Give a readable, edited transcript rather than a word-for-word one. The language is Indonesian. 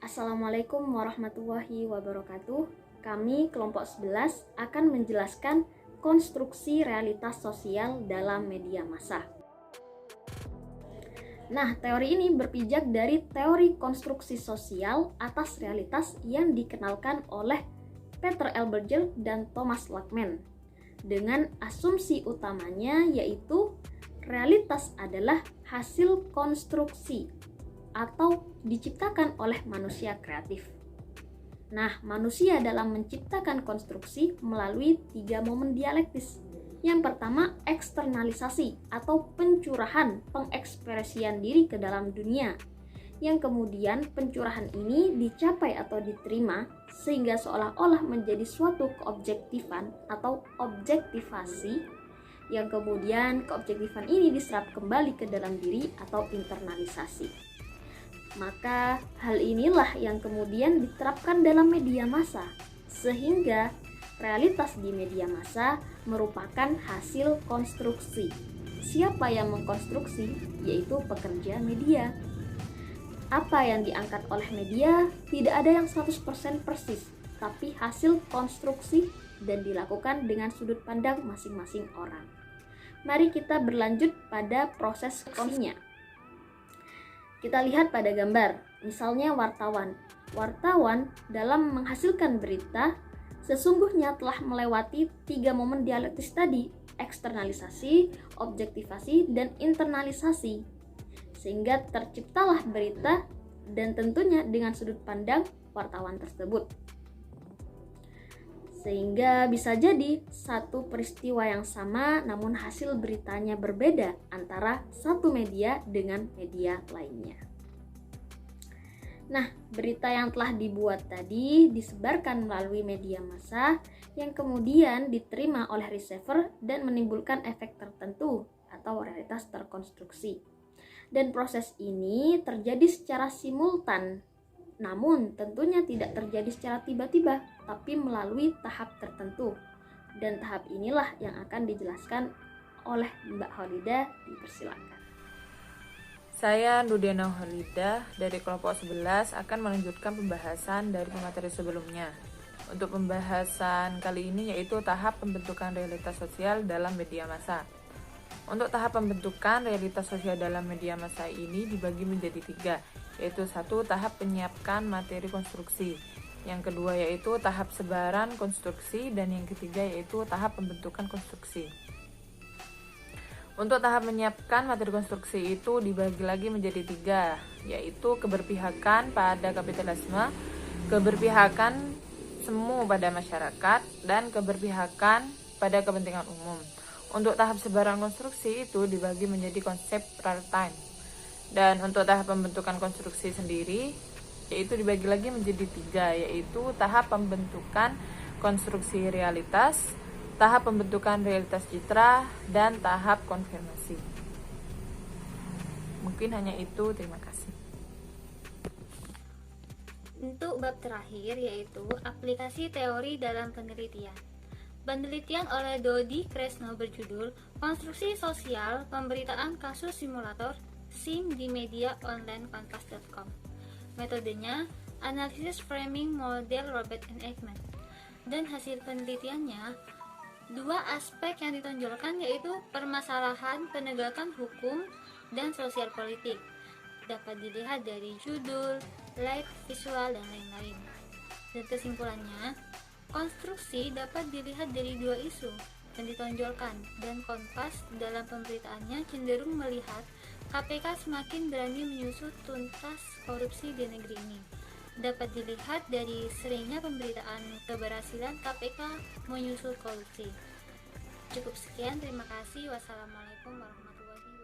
Assalamualaikum warahmatullahi wabarakatuh. Kami kelompok 11 akan menjelaskan konstruksi realitas sosial dalam media massa. Nah, teori ini berpijak dari teori konstruksi sosial atas realitas yang dikenalkan oleh Peter L. Berger dan Thomas Lackman, dengan asumsi utamanya yaitu realitas adalah hasil konstruksi atau diciptakan oleh manusia kreatif. Nah, manusia dalam menciptakan konstruksi melalui 3 momen dialektis. Yang pertama, eksternalisasi atau pencurahan, pengekspresian diri ke dalam dunia. Yang kemudian pencurahan ini dicapai atau diterima sehingga seolah-olah menjadi suatu keobjektifan atau objektivasi. Yang kemudian keobjektifan ini diserap kembali ke dalam diri atau internalisasi. Maka hal inilah yang kemudian diterapkan dalam media massa, sehingga realitas di media massa merupakan hasil konstruksi. Siapa yang mengkonstruksi? Yaitu pekerja media. Apa yang diangkat oleh media tidak ada yang 100% persis, tapi hasil konstruksi dan dilakukan dengan sudut pandang masing-masing orang. Mari kita berlanjut pada proses konstruksinya. Kita lihat pada gambar, misalnya wartawan. Wartawan dalam menghasilkan berita sesungguhnya telah melewati 3 momen dialektis tadi, eksternalisasi, objektivasi, dan internalisasi. Sehingga terciptalah berita dan tentunya dengan sudut pandang wartawan tersebut. Sehingga bisa jadi satu peristiwa yang sama namun hasil beritanya berbeda antara satu media dengan media lainnya. Nah, berita yang telah dibuat tadi disebarkan melalui media massa yang kemudian diterima oleh receiver dan menimbulkan efek tertentu atau realitas terkonstruksi. Dan proses ini terjadi secara simultan. Namun tentunya tidak terjadi secara tiba-tiba, tapi melalui tahap tertentu. Dan tahap inilah yang akan dijelaskan oleh Mbak Holidah, dipersilakan. Saya Nudiana Holidah dari kelompok 11 akan melanjutkan pembahasan dari pemateri sebelumnya. Untuk pembahasan kali ini yaitu tahap pembentukan realitas sosial dalam media massa. Untuk tahap pembentukan realitas sosial dalam media massa ini dibagi menjadi 3, yaitu 1. Tahap menyiapkan materi konstruksi, yang kedua yaitu tahap sebaran konstruksi, dan yang ketiga yaitu tahap pembentukan konstruksi. Untuk tahap menyiapkan materi konstruksi itu dibagi lagi menjadi 3, yaitu keberpihakan pada kapitalisme, keberpihakan semu pada masyarakat, dan keberpihakan pada kepentingan umum. Untuk tahap sebaran konstruksi itu dibagi menjadi konsep real time. Dan untuk tahap pembentukan konstruksi sendiri yaitu dibagi lagi menjadi 3, yaitu tahap pembentukan konstruksi realitas, tahap pembentukan realitas citra, dan tahap konfirmasi. Mungkin hanya itu, terima kasih. Untuk bab terakhir yaitu aplikasi teori dalam penelitian. Penelitian oleh Dodi Kresno berjudul Konstruksi Sosial Pemberitaan Kasus Simulator SIM di Media Online Kanvas.com. Metodenya analisis framing model Robert and Eggman. Dan hasil penelitiannya, 2 aspek yang ditonjolkan yaitu permasalahan penegakan hukum dan sosial politik. Dapat dilihat dari judul, light, visual, dan lain-lain. Dan kesimpulannya, konstruksi dapat dilihat dari 2 isu yang ditonjolkan, dan Kompas dalam pemberitaannya cenderung melihat KPK semakin berani menyusut tuntas korupsi di negeri ini. Dapat dilihat dari seringnya pemberitaan keberhasilan KPK menyusut korupsi. Cukup sekian, terima kasih. Wassalamualaikum warahmatullahi wabarakatuh.